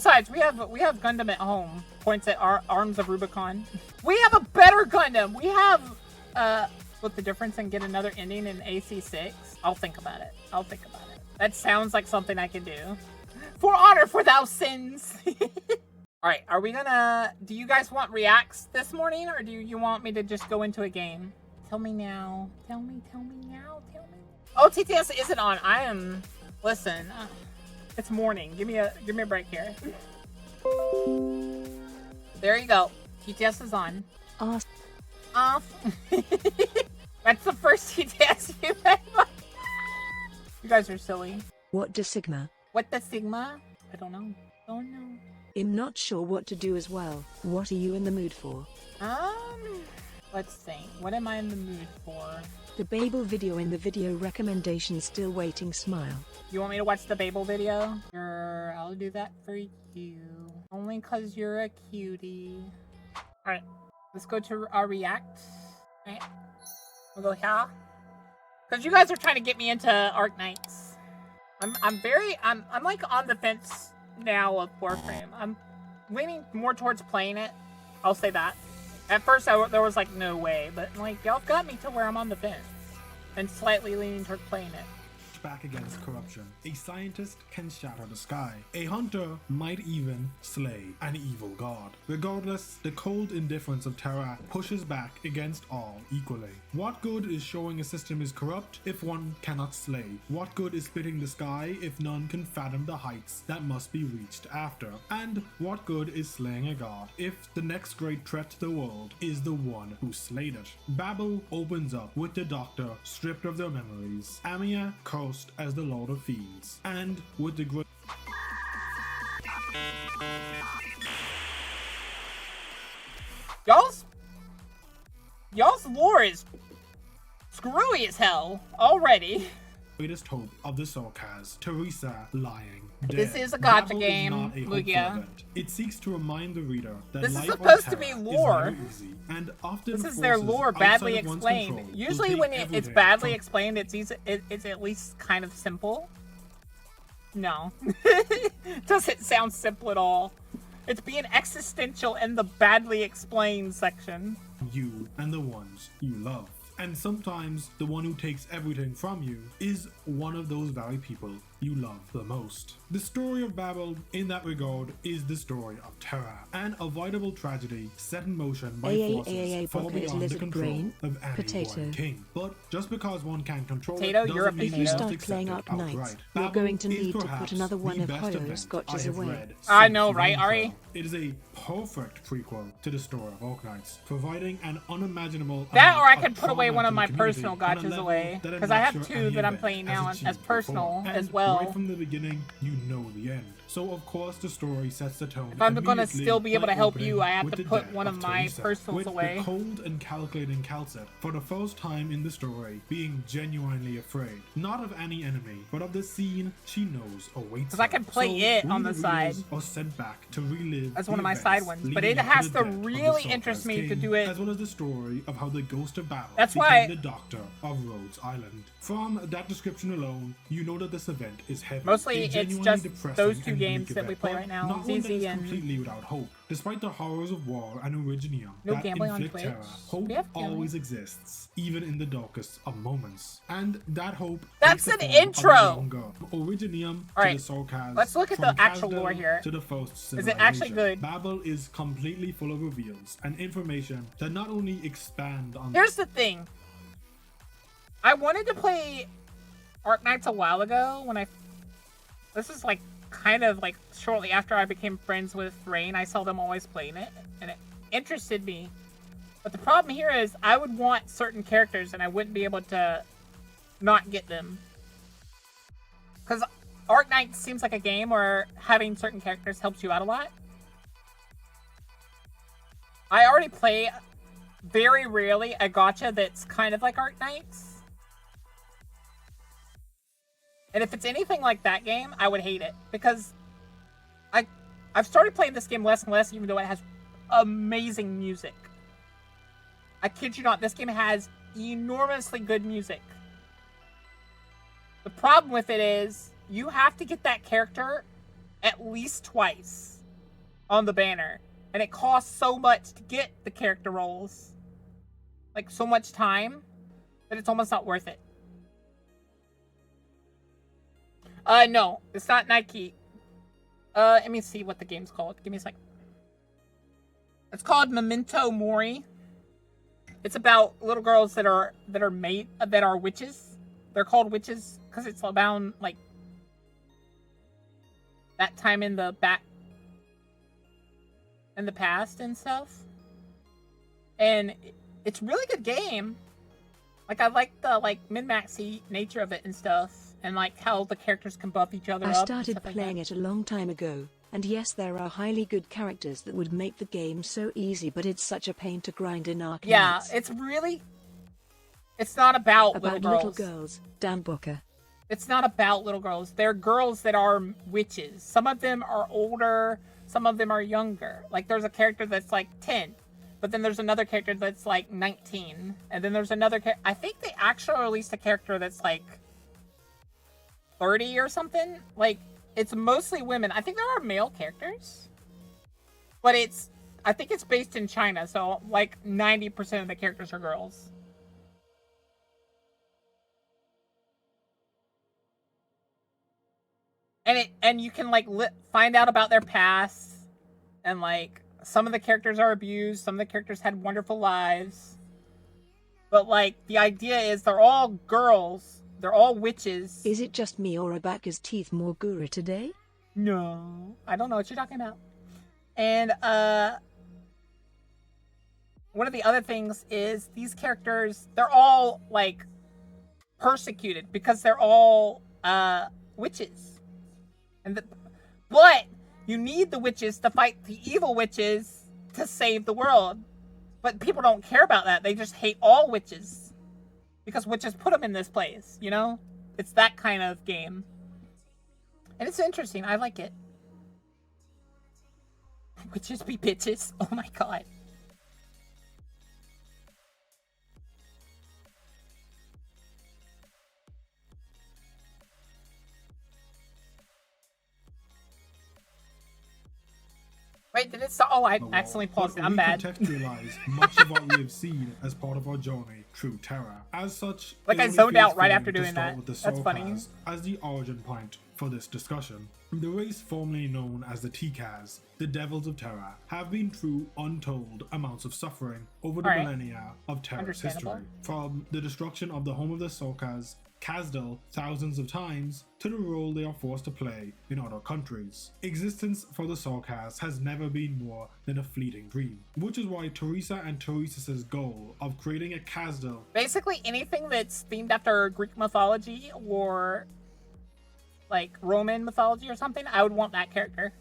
Besides, we have Gundam at home. Points at our Arms of Rubicon. We have a better Gundam. We have split the difference and get another ending in AC6. I'll think about it. That sounds like something I can do. For honor for thou sins. All right, are we gonna? Do you guys want reacts this morning, or do you want me to just go into a game? Tell me now. Tell me now. Oh, TTS isn't on. I am. Listen, it's morning. Give me a break here. There you go. TTS is on. Off. That's the first TTS you've had. You guys are silly. What the Sigma? What the Sigma? I don't know. Don't know. I'm not sure what to do as well. What are you in the mood for? Let's think. What am I in the mood for? The Babel video in the video recommendation. Still waiting. Smile. You want me to watch the Babel video? Sure, I'll do that for you. Only cause you're a cutie. Alright, let's go to our react. Alright, we'll go here. Cause you guys are trying to get me into Arknights. I'm like on the fence now of Warframe. I'm leaning more towards playing it. I'll say that. At first, there was like no way, but like y'all got me to where I'm on the fence and slightly leaning toward playing it. Back against corruption. A scientist can shatter the sky. A hunter might even slay an evil god. Regardless, the cold indifference of Terra pushes back against all equally. What good is showing a system is corrupt if one cannot slay? What good is splitting the sky if none can fathom the heights that must be reached after? And what good is slaying a god if the next great threat to the world is the one who slayed it? Babel opens up with the Doctor stripped of their memories, Amia cursed as the Lord of Fiends, and with the great Y'all's lore is screwy as hell already. Greatest hope of the Sorcas, Teresa lying dead. This is a gacha Babel game, is not a hopeful Lugia. event. It seeks to remind the reader that This is life on supposed to Terra be is lore. never easy, and often This is their forces lore badly outside of one's explained. control will Usually take when it's everything badly from explained, it's at least kind of simple. No. It doesn't sound simple at all. It's being existential in the badly explained section. you and the ones you love. And sometimes the one who takes everything from you is one of those very people you love the most. The story of Babel in that regard is the story of Terra, an avoidable tragedy set in motion by forces far beyond the control of any one king. But just because one can't control Potato, it you're a doesn't mean potato. we If you must start accept playing it Arknights, outright. you're Babel going to is need to put perhaps another one the of best Hoyo's event scotches I have away. read I since know, right, Ari? BoringCollegeGraduate. It is a perfect prequel to the story of Arknights, providing an unimaginable That, amount or I of could put away trauma one to of the my community personal on a gotchas level away. that I'm Because I not have sure two any that I'm event playing has now achieved as personal before. as And well. right from the beginning, you know the end. So of course the story sets the tone. If I'm gonna immediately still be able to by help opening you, I have with to the put death one of my Teresa, personals with away. the cold and calculating Calcet, for the first time in the story, being genuinely afraid, not of any enemy, but of the scene she knows awaits her. 'Cause I can play it we on the readers side. are sent back to relive That's the one of my events side ones, but leading it up has the to death of the really Sorcerer's interest me to King, do it. as well as the story of how the ghost of Babel That's became why- the Doctor of Rhodes Island. From that description alone, you know that this event is heavy. Mostly a it's genuinely just depressing those two and games bleak that we event, play but right now, not one that ZZ is and- completely without hope. Despite the horrors of war and Originium No that gambling on inflict Twitch. terror, hope We have gambling. always exists, even in the darkest of moments. And that hope That's takes the an form of a intro! young girl. Originium Alright, to the Sorcas, let's look at from the actual Kasdal lore here. to the first Is it actually civilization. good? Babel is completely full of reveals and information that not only expand on Here's the thing. I wanted to play Arknights a while ago when this is like kind of like shortly after I became friends with Rain. I saw them always playing it and it interested me. But the problem here is I would want certain characters and I wouldn't be able to not get them. Because Arknights seems like a game where having certain characters helps you out a lot. I already play very rarely a gacha that's kind of like Arknights. And if it's anything like that game, I would hate it. Because I've started playing this game less and less, even though it has amazing music. I kid you not, this game has enormously good music. The problem with it is, you have to get that character at least twice. on the banner. And it costs so much to get the character roles. Like, so much time that it's almost not worth it. No, it's not Nike. Let me see what the game's called. Give me a second. It's called Memento Mori. It's about little girls that are witches. They're called witches because it's about like that time in the past and stuff. And it's a really good game. Like, I like the min-maxy nature of it and stuff, and like how the characters can buff each other up. I started playing it a long time ago, and yes, there are highly good characters that would make the game so easy, but it's such a pain to grind in Arknights. Yeah, it's not about little girls. Damn Booker. It's not about little girls. They're girls that are witches. Some of them are older, some of them are younger. Like, there's a character that's like 10. But then there's another character that's like 19. And then there's another character. I think they actually released a character that's like 30 or something. Like, it's mostly women. I think there are male characters. But I think it's based in China. So like 90% of the characters are girls. And you can like find out about their past. And like, some of the characters are abused. Some of the characters had wonderful lives. But, like, the idea is they're all girls. They're all witches. Is it just me or are Baka's teeth more gooey today? No. I don't know what you're talking about. And, one of the other things is these characters, they're all, like, persecuted because they're all, witches. But you need the witches to fight the evil witches to save the world. But people don't care about that. They just hate all witches. Because witches put them in this place, you know? It's that kind of game. And it's interesting. I like it. Witches be bitches. Oh my god. Wait, did it stop? Oh, I accidentally paused it. I'm mad. We contextualize much of what we have seen as part of our journey through Terra. As such, like, I zoned out right after doing that. That's funny. As the origin point for this discussion, the race formerly known as the T-Kaz, the Devils of Terra, have been through untold amounts of suffering over the millennia of Terra's history. From the destruction of the home of the Sorkas, Kazdal thousands of times, to the role they are forced to play in other countries. Existence for the Sorkas has never been more than a fleeting dream, which is why Teresa and Teresa's goal of creating a Kazdal, basically anything that's themed after Greek mythology or like Roman mythology or something, I would want that character.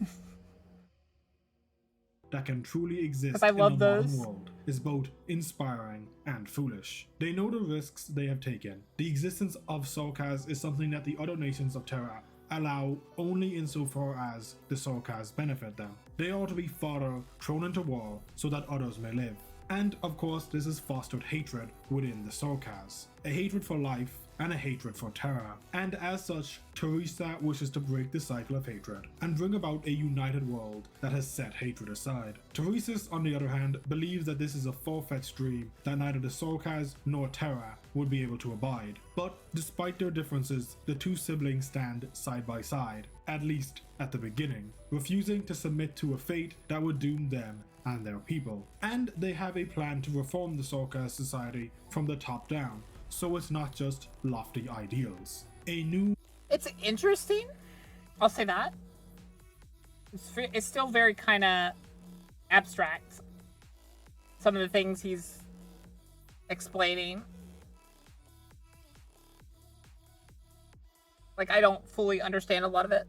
that can truly exist I in love the those. modern world is both inspiring and foolish. They know the risks they have taken. The existence of Sorkas is something that the other nations of Terra allow only insofar as the Sorkas benefit them. They are to be fodder thrown into war so that others may live. And of course, this has fostered hatred within the Sorkas. A hatred for life and a hatred for Terra. And as such, Teresa wishes to break the cycle of hatred and bring about a united world that has set hatred aside. Teresa, on the other hand, believes that this is a far-fetched dream that neither the Sorkas nor Terra would be able to abide. But despite their differences, the two siblings stand side by side, at least at the beginning, refusing to submit to a fate that would doom them and their people. And they have a plan to reform the Sorkas society from the top down, so it's not just lofty ideals. It's interesting. I'll say that. It's still very kind of abstract. Some of the things he's explaining. Like, I don't fully understand a lot of it.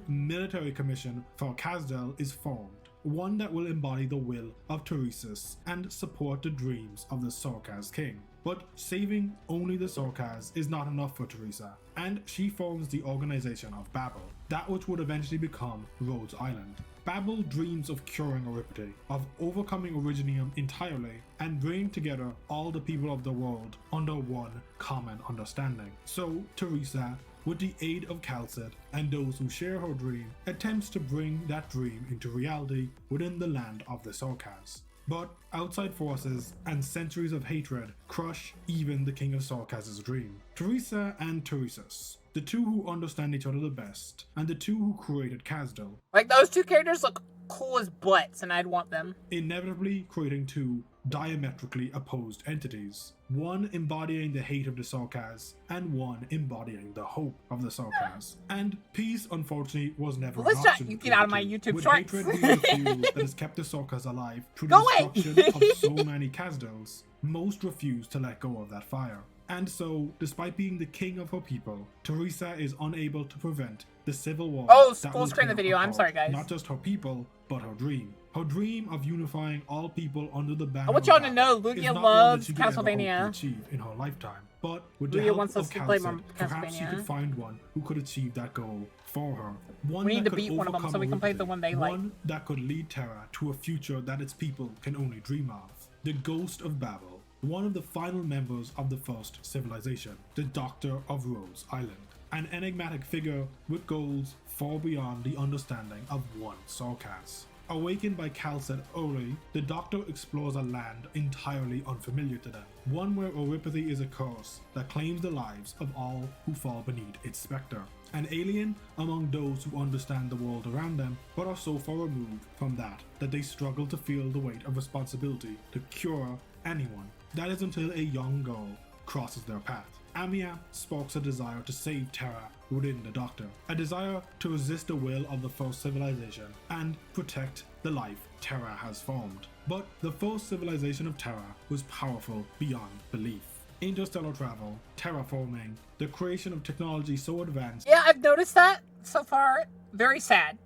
Military commission for Kazdal is formed. One that will embody the will of Teresa's and support the dreams of the Sorkas king. But saving only the Sorkas is not enough for Teresa, and she forms the organization of Babel, that which would eventually become Rhodes Island. Babel dreams of curing Oripity, of overcoming Originium entirely, and bringing together all the people of the world under one common understanding. So Teresa with the aid of Calcet and those who share her dream, attempts to bring that dream into reality within the land of the Sorkas. But outside forces and centuries of hatred crush even the King of Sorkas' dream. Teresa and Teresus, the two who understand each other the best, and the two who created Kazdil. Like, those two characters look cool as butts, and I'd want them. Inevitably creating two diametrically opposed entities, one embodying the hate of the Sorkas and one embodying the hope of the Sorkas. And peace, unfortunately, was never an option. You get out of my YouTube with shorts. hatred being the fuel that has kept the Sorkas alive through Go the away! destruction of so many Kazdils, most refuse to let go of that fire. And so, despite being the king of her people, Teresa is unable to prevent the civil war. Oh, that full will screen the tear video. I'm apart sorry, guys. Not just her people, but her dream. Her dream of unifying all people under the banner I want of y'all to Babel know is Lugia not one loves that she could ever hope to Castlevania. achieve in her lifetime. But with the Lugia help wants of us to play Calcet, more perhaps she Castlevania. could find one who could achieve that goal for her. One We need that to could beat one of them so overcome we can play Orympia. the one they like. One that could lead Terra to a future that its people can only dream of. The Ghost of Babel, one of the final members of the first civilization, the Doctor of Rose Island. An enigmatic figure with goals far beyond the understanding of one Sorkas. Awakened by Calcet early, the Doctor explores a land entirely unfamiliar to them, one where oripathy is a curse that claims the lives of all who fall beneath its spectre. An alien among those who understand the world around them, but are so far removed from that they struggle to feel the weight of responsibility to cure anyone. That is until a young girl crosses their path. Amiya sparks a desire to save Terra within the Doctor, a desire to resist the will of the first civilization and protect the life Terra has formed. But the first civilization of Terra was powerful beyond belief. Interstellar travel, terraforming, the creation of technology so advanced. Yeah, I've noticed that so far. Very sad.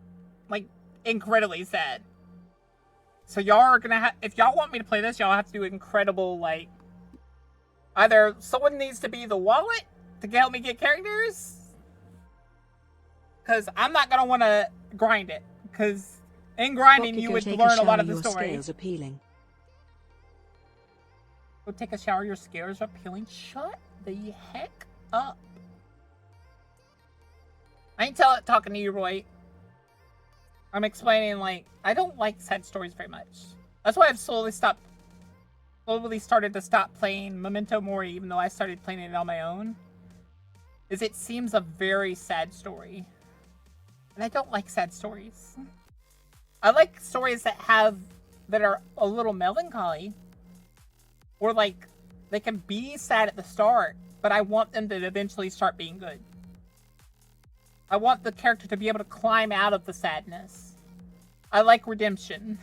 Like, incredibly sad. So y'all are gonna have, if y'all want me to play this, y'all have to do incredible, like, either someone needs to be the wallet to help me get characters, because I'm not gonna want to grind it, because in grinding you would learn a lot of the story. Scales appealing. Go take a shower, your scales are appealing. Shut the heck up. I ain't talking to you, Roy. I'm explaining, like, I don't like sad stories very much. That's why I've slowly started to stop playing Memento Mori, even though I started playing it on my own. Is it seems a very sad story. And I don't like sad stories. I like stories that are a little melancholy. Or, like, they can be sad at the start, but I want them to eventually start being good. I want the character to be able to climb out of the sadness. I like redemption.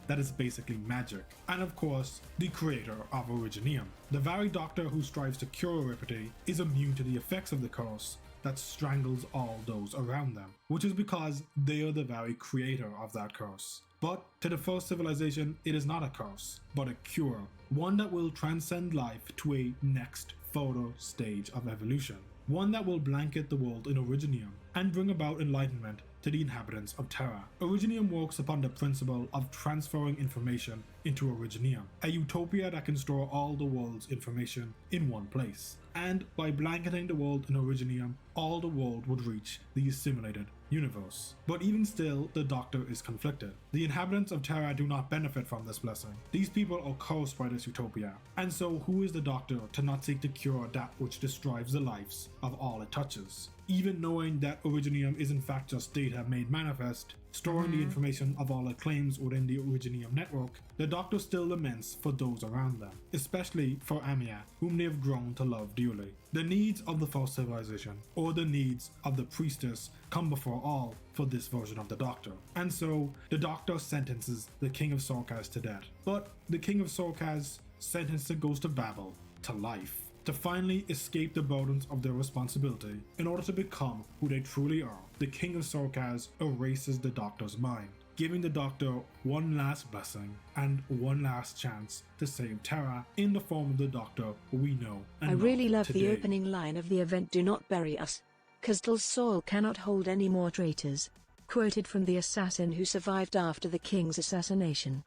That is basically magic. And of course, the creator of Originium. The very Doctor who strives to cure oripathy is immune to the effects of the curse that strangles all those around them, which is because they are the very creator of that curse. But to the first civilization, it is not a curse, but a cure, one that will transcend life to a next further stage of evolution, one that will blanket the world in Originium and bring about enlightenment to the inhabitants of Terra. Originium works upon the principle of transferring information into Originium, a utopia that can store all the world's information in one place. And by blanketing the world in Originium, all the world would reach the assimilated universe. But even still, the Doctor is conflicted. The inhabitants of Terra do not benefit from this blessing. These people are cursed by this utopia. And so who is the Doctor to not seek to cure that which destroys the lives of all it touches? Even knowing that Originium is in fact just data made manifest, storing the information of all it claims within the Originium network, the Doctor still laments for those around them, especially for Amiya, whom they have grown to love dearly. The needs of the first civilization, or the needs of the priestess, come before all for this version of the Doctor. And so, the Doctor sentences the King of Sorkas to death. But the King of Sorkas sentenced the Ghost of Babel to life, to finally escape the burdens of their responsibility in order to become who they truly are. The King of Sorkas erases the Doctor's mind, giving the Doctor one last blessing and one last chance to save Terra in the form of the Doctor we know and I really love today. the opening line of the event, "Do not bury us. Kazdil's soul cannot hold any more traitors." Quoted from the assassin who survived after the king's assassination.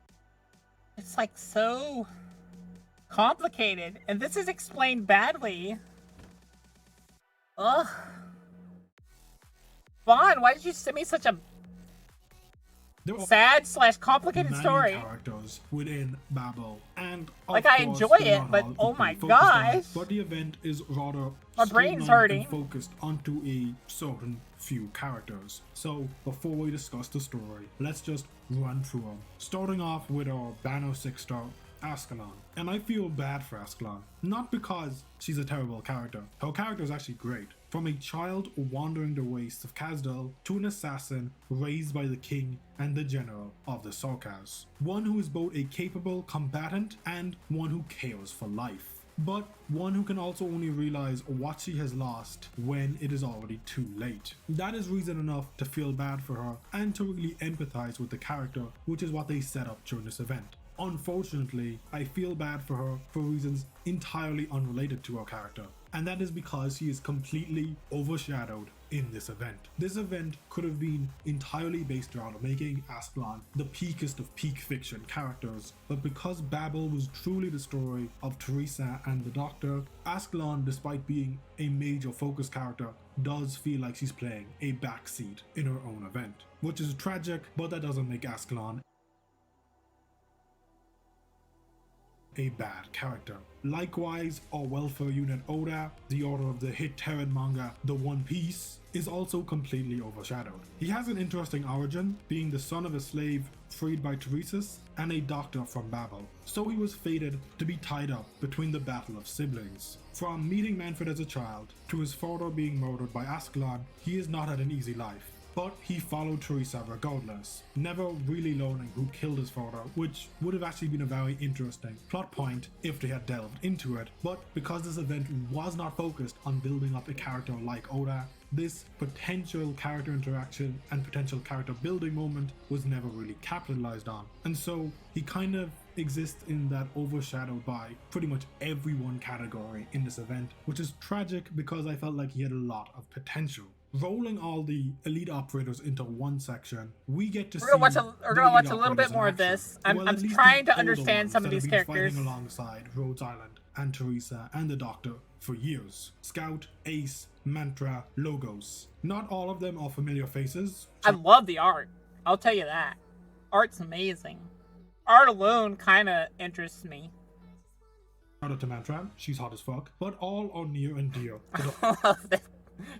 It's like so complicated, and this is explained badly. Ugh. Vaughn, why did you send me such a sad / complicated many story? Characters within Babel, and Like, of I course, enjoy they're it, not but all oh equally my focused on it, gosh. But the event is rather My brain's streamlined hurting. and focused onto a certain few characters. So before we discuss the story, let's just run through them. Starting off with our Banner 6-star Ascalon. And I feel bad for Ascalon, not because she's a terrible character. Her character is actually great. From a child wandering the wastes of Kazdal to an assassin raised by the king and the general of the Sarkaz. One who is both a capable combatant and one who cares for life. But one who can also only realize what she has lost when it is already too late. That is reason enough to feel bad for her and to really empathize with the character, which is what they set up during this event. Unfortunately, I feel bad for her for reasons entirely unrelated to her character, and that is because she is completely overshadowed in this event. This event could have been entirely based around making Ascalon the peakest of peak fiction characters, but because Babel was truly the story of Teresa and the Doctor, Ascalon, despite being a major focus character, does feel like she's playing a backseat in her own event, which is tragic, but that doesn't make Ascalon a bad character. Likewise, our welfare unit Oda, the author of the hit Terran manga The One Piece, is also completely overshadowed. He has an interesting origin, being the son of a slave freed by Teresis and a doctor from Babel, so he was fated to be tied up between the battle of siblings. From meeting Manfred as a child to his father being murdered by Ascalon, he has not had an easy life. But he followed Teresa regardless, never really learning who killed his father, which would have actually been a very interesting plot point if they had delved into it. But because this event was not focused on building up a character like Oda, this potential character interaction and potential character building moment was never really capitalized on. And so he kind of exists in that overshadowed by pretty much everyone category in this event, which is tragic because I felt like he had a lot of potential. Rolling all the elite operators into one section, we get to see. We're gonna watch a little bit more of this. I'm trying to understand some of these characters. Fighting alongside Rhodes Island and Teresa and the Doctor for years. Scout, Ace, Mantra, Logos. Not all of them are familiar faces. I love the art. I'll tell you that. Art's amazing. Art alone kind of interests me. Shout out to Mantra, she's hot as fuck. But all are near and dear to the I love that.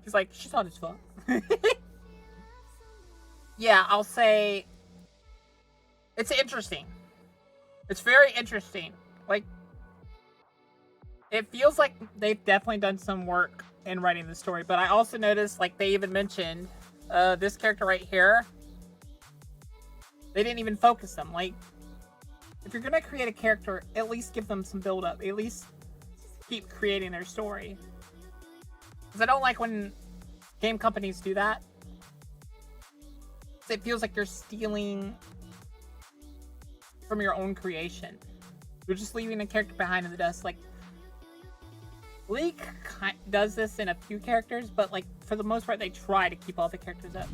He's like, she's hot as fuck. Yeah, I'll say it's interesting. It's very interesting. Like, it feels like they've definitely done some work in writing the story, but I also noticed, like, they even mentioned this character right here. They didn't even focus them. Like, if you're gonna create a character, at least give them some build up. At least keep creating their story. Because I don't like when game companies do that. It feels like you're stealing from your own creation. You're just leaving a character behind in the dust. Like, League does this in a few characters, but like for the most part, they try to keep all the characters up.